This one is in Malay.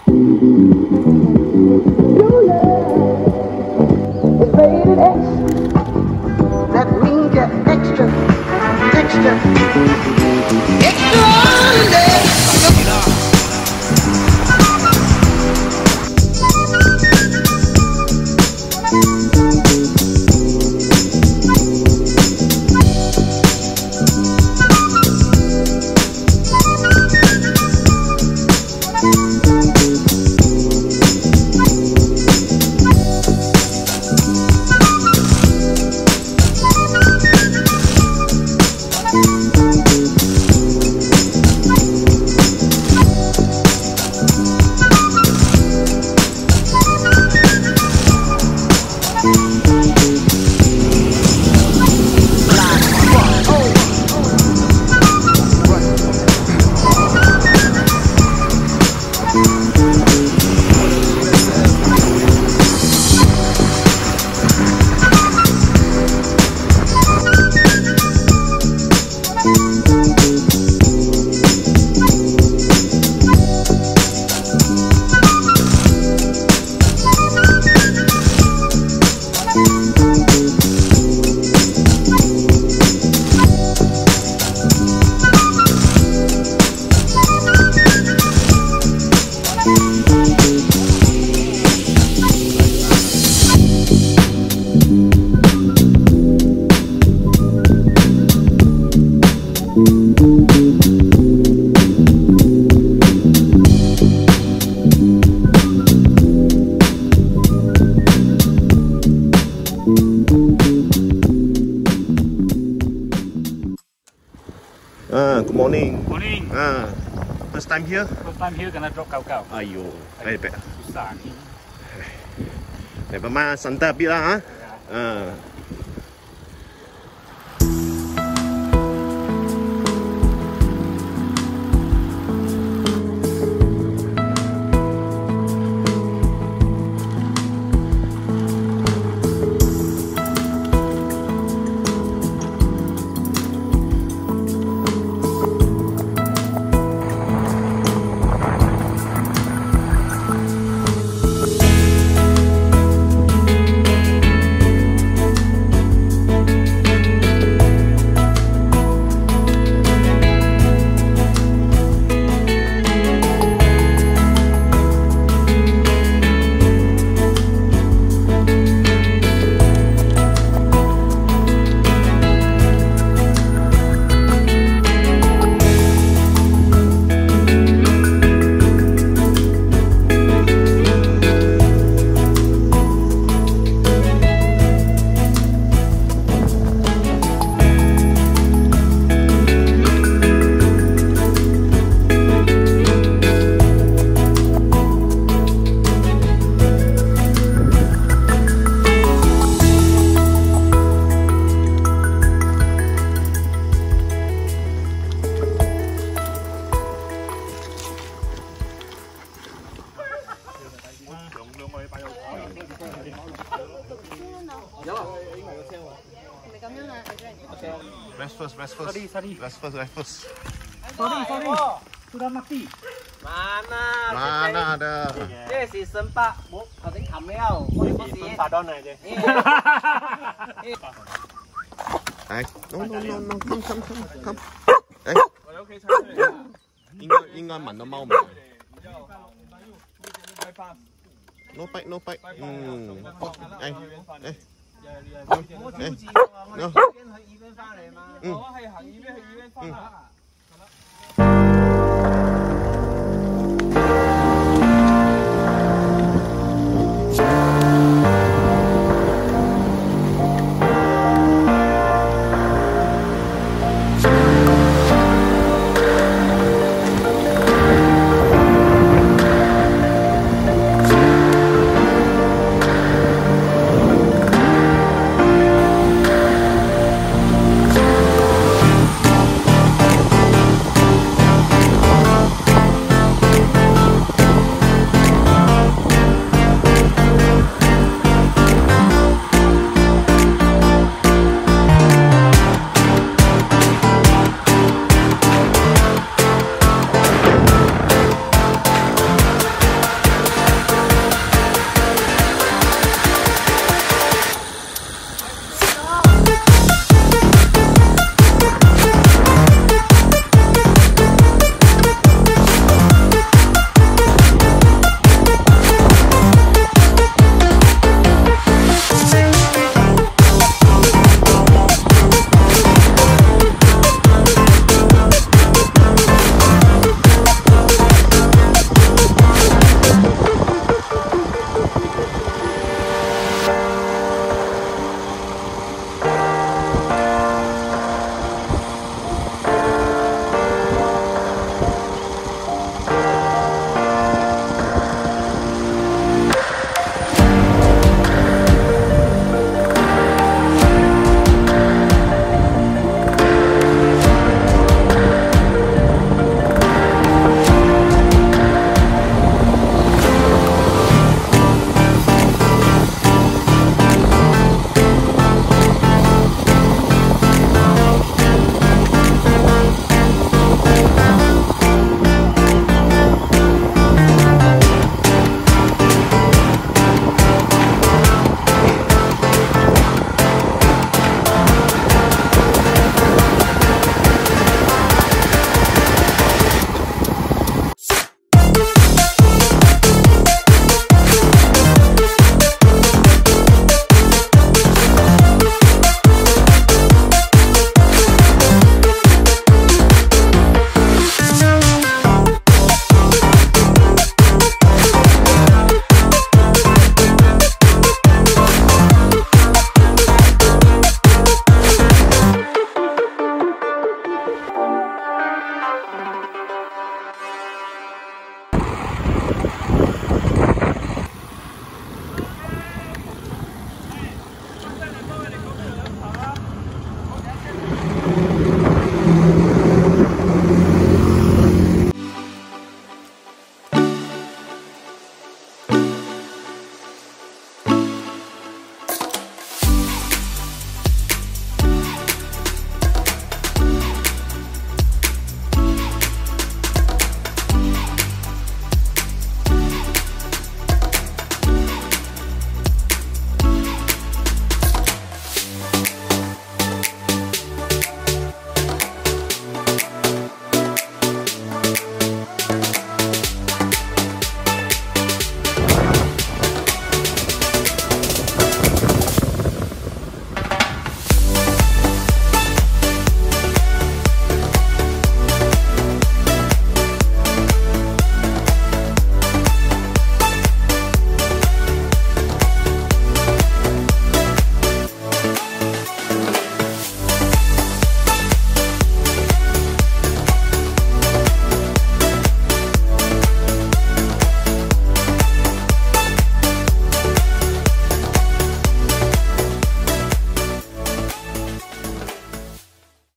Your love is rated X. That means you're extra, extraordinary. Good morning. Morning. First time here? First time here kena drop kau. Aiyo, very bad. Susah ni. Never mind, santai a bit lah. Rest first. Sorry. Rest first. Sorry. Sudah mati. Mana ada? 這是Sempah，冇頭先冚了，我哋嗰時Sempah down嚟啫。哎 ，no， come。哎，我哋屋企踩出嚟。應該聞到貓味。No bite。哎。我超自我，我哋呢邊去呢邊翻嚟嘛。我係行呢邊去呢邊翻啦。